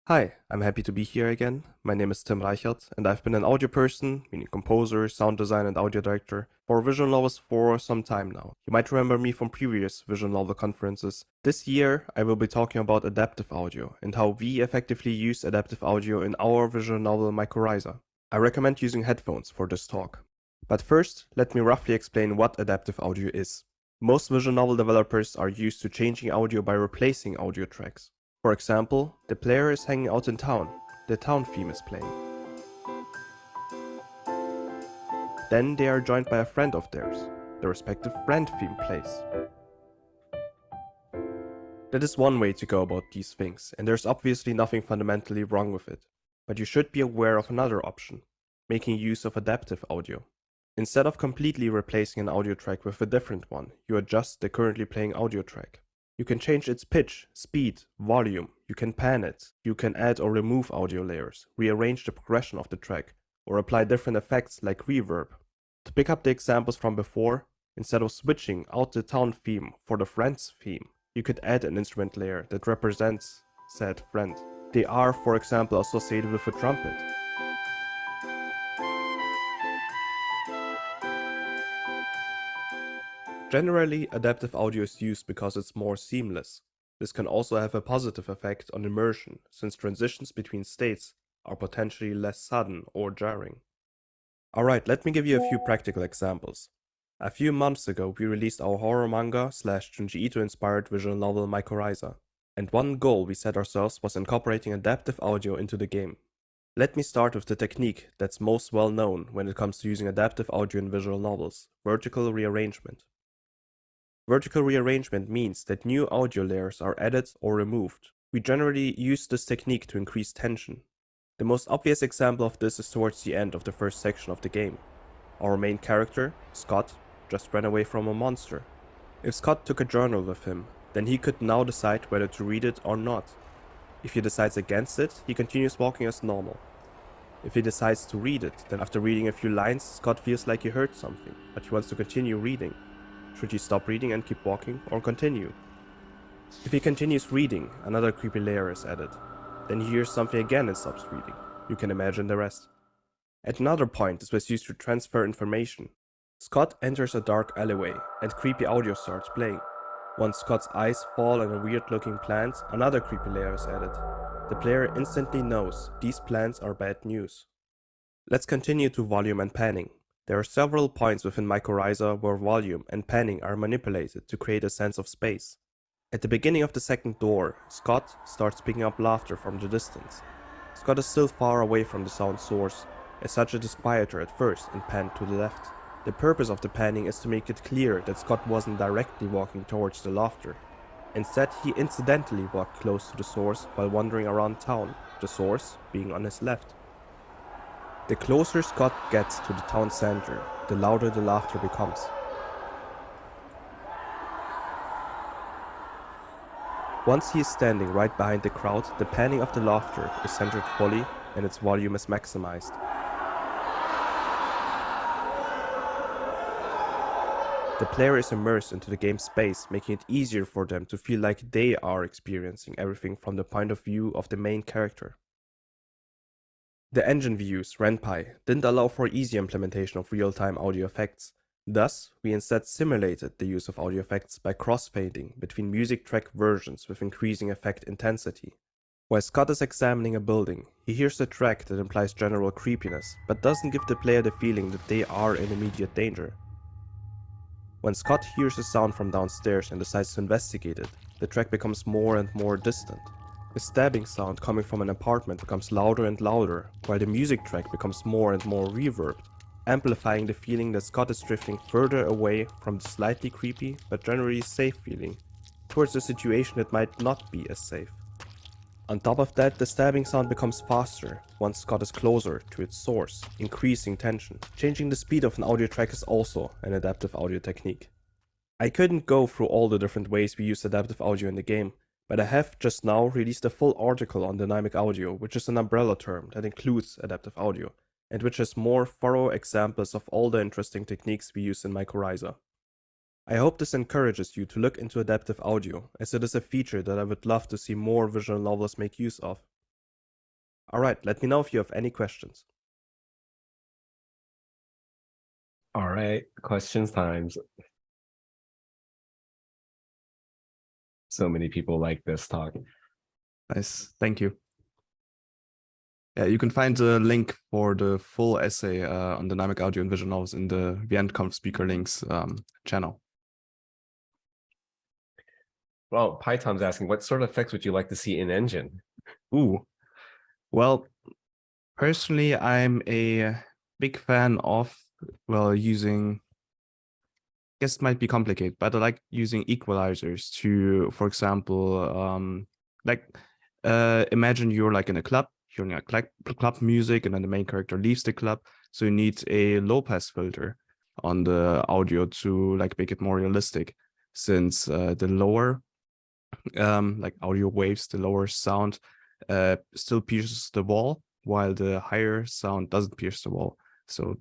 Hi, I'm happy to be here again. My name is Tim Reichert, and I've been an audio person, meaning composer, sound designer, and audio director, for visual novels for some time now. You might remember me from previous visual novel conferences. This year, I will be talking about adaptive audio and how we effectively use adaptive audio in our visual novel Mycorrhiza. I recommend using headphones for this talk. But first, let me roughly explain what adaptive audio is. Most visual novel developers are used to changing audio by replacing audio tracks. For example, the player is hanging out in town. The town theme is playing. Then they are joined by a friend of theirs. The respective friend theme plays. That is one way to go about these things, and there's obviously nothing fundamentally wrong with it. But you should be aware of another option, making use of adaptive audio. Instead of completely replacing an audio track with a different one, you adjust the currently playing audio track. You can change its pitch, speed, volume, you can pan it, you can add or remove audio layers, rearrange the progression of the track, or apply different effects like reverb. To pick up the examples from before, instead of switching out the town theme for the friend's theme, you could add an instrument layer that represents said friend. They are, for example, associated with a trumpet. Generally, adaptive audio is used because it's more seamless. This can also have a positive effect on immersion, since transitions between states are potentially less sudden or jarring. Alright, let me give you a few practical examples. A few months ago, we released our horror manga / Junji Ito inspired visual novel Mycorrhiza, and one goal we set ourselves was incorporating adaptive audio into the game. Let me start with the technique that's most well known when it comes to using adaptive audio in visual novels: vertical rearrangement. Vertical rearrangement means that new audio layers are added or removed. We generally use this technique to increase tension. The most obvious example of this is towards the end of the first section of the game. Our main character, Scott, just ran away from a monster. If Scott took a journal with him, then he could now decide whether to read it or not. If he decides against it, he continues walking as normal. If he decides to read it, then after reading a few lines, Scott feels like he heard something, but he wants to continue reading. Should he stop reading and keep walking, or continue? If he continues reading, another creepy layer is added. Then he hears something again and stops reading. You can imagine the rest. At another point, this was used to transfer information. Scott enters a dark alleyway, and creepy audio starts playing. Once Scott's eyes fall on a weird-looking plant, another creepy layer is added. The player instantly knows these plants are bad news. Let's continue to volume and panning. There are several points within Mycorrhiza where volume and panning are manipulated to create a sense of space. At the beginning of the second door, Scott starts picking up laughter from the distance. Scott is still far away from the sound source, as such it is quieter at first and panned to the left. The purpose of the panning is to make it clear that Scott wasn't directly walking towards the laughter. Instead, he incidentally walked close to the source while wandering around town, the source being on his left. The closer Scott gets to the town center, the louder the laughter becomes. Once he is standing right behind the crowd, the panning of the laughter is centered fully and its volume is maximized. The player is immersed into the game's space, making it easier for them to feel like they are experiencing everything from the point of view of the main character. The engine we used, RenPy, didn't allow for easy implementation of real-time audio effects. Thus, we instead simulated the use of audio effects by cross-fading between music track versions with increasing effect intensity. While Scott is examining a building, he hears a track that implies general creepiness, but doesn't give the player the feeling that they are in immediate danger. When Scott hears a sound from downstairs and decides to investigate it, the track becomes more and more distant. The stabbing sound coming from an apartment becomes louder and louder, while the music track becomes more and more reverbed, amplifying the feeling that Scott is drifting further away from the slightly creepy but generally safe feeling, towards a situation that might not be as safe. On top of that, the stabbing sound becomes faster once Scott is closer to its source, increasing tension. Changing the speed of an audio track is also an adaptive audio technique. I couldn't go through all the different ways we use adaptive audio in the game, but I have just now released a full article on dynamic audio, which is an umbrella term that includes adaptive audio, and which has more thorough examples of all the interesting techniques we use in Mycorrhiza. I hope this encourages you to look into adaptive audio, as it is a feature that I would love to see more visual novels make use of. All right, let me know if you have any questions. All right, questions times. So many people like this talk. Nice, thank you. Yeah, you can find the link for the full essay on dynamic audio and visual novels in the VNConf speaker links channel. Well, Python's asking, what sort of effects would you like to see in engine? Ooh, well, personally, I'm a big fan of, well, using, I guess it might be complicated, but I like using equalizers to, for example, imagine you're like in a club, you're in a club music, and then the main character leaves the club. So you need a low pass filter on the audio to like make it more realistic, since the lower like audio waves, the lower sound still pierces the wall, while the higher sound doesn't pierce the wall. So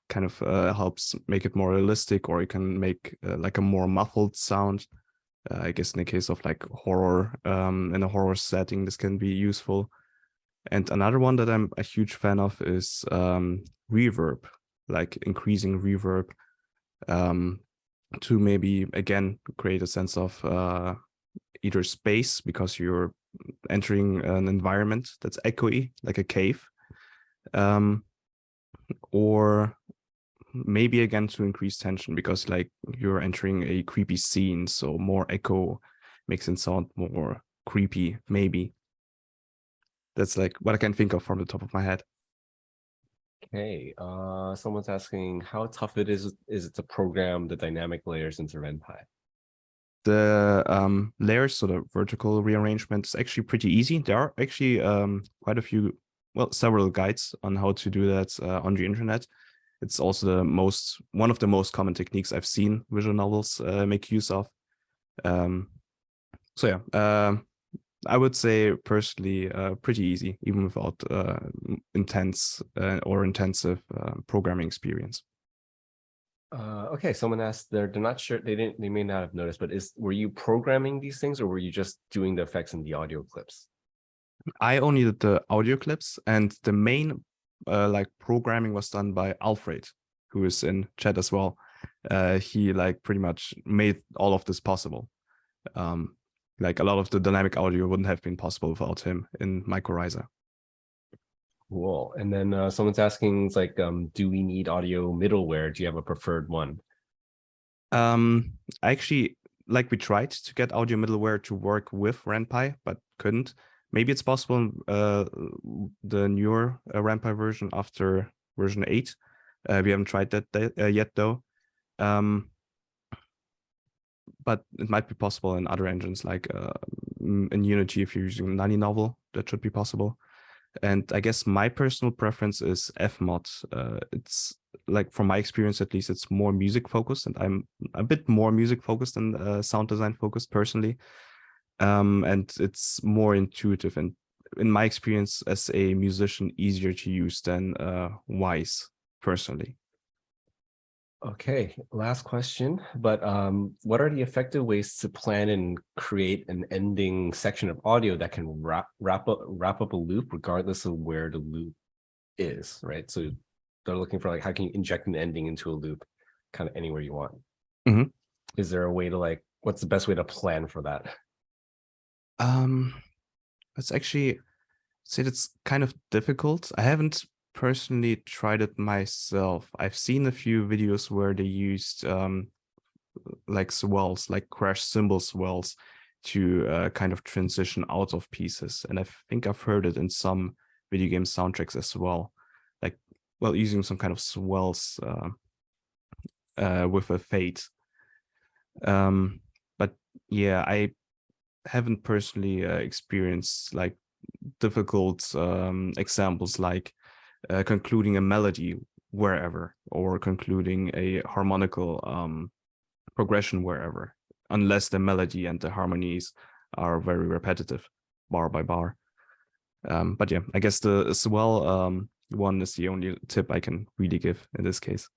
kind of helps make it more realistic, or you can make like a more muffled sound. I guess in the case of like horror, in a horror setting, this can be useful. And another one that I'm a huge fan of is reverb, like increasing reverb to maybe, again, create a sense of either space, because you're entering an environment that's echoey, like a cave, or maybe again to increase tension, because like you're entering a creepy scene, so more echo makes it sound more creepy. Maybe that's like what I can think of from the top of my head. Okay, someone's asking how tough it is it to program the dynamic layers into RenPy? The layers, so the vertical rearrangement, is actually pretty easy. There are actually quite a few, well, several guides on how to do that on the internet. It's also one of the most common techniques I've seen visual novels make use of. So yeah, I would say personally pretty easy, even without intense or intensive programming experience. Okay, someone asked, they're not sure, they may not have noticed, but were you programming these things, or were you just doing the effects in the audio clips? I only did the audio clips, and the main like programming was done by Alfred, who is in chat as well. He like pretty much made all of this possible. Like a lot of the dynamic audio wouldn't have been possible without him in Mycorrhiza. Cool. And then someone's asking, it's like, do we need audio middleware? Do you have a preferred one? Actually, like, we tried to get audio middleware to work with RenPy, but couldn't. Maybe it's possible the newer RenPy version after version 8. We haven't tried that yet though. But it might be possible in other engines, like in Unity, if you're using Nani Novel, that should be possible. And I guess my personal preference is Fmod. It's like, from my experience at least, it's more music focused, and I'm a bit more music focused than sound design focused personally. And it's more intuitive, and in my experience as a musician, easier to use than Wise personally. Okay, last question, but what are the effective ways to plan and create an ending section of audio that can wrap up a loop regardless of where the loop is, right? So they're looking for like, how can you inject an ending into a loop kind of anywhere you want? Mm-hmm. Is there a way to like, what's the best way to plan for that? It's actually, say that's kind of difficult. I haven't personally tried it myself. I've seen a few videos where they used like swells, like crash cymbal swells, to kind of transition out of pieces. And I think I've heard it in some video game soundtracks as well, like, well, using some kind of swells with a fade. But yeah, I haven't personally experienced like difficult examples like concluding a melody wherever, or concluding a harmonical progression wherever, unless the melody and the harmonies are very repetitive, bar by bar. But yeah, I guess the swell one is the only tip I can really give in this case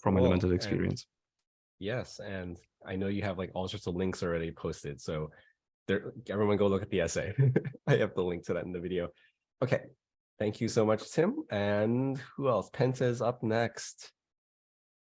from my limited experience. Yes, and I know you have like all sorts of links already posted, so everyone go look at the essay. I have the link to that in the video. Okay. Thank you so much, Tim. And who else? Penta is up next.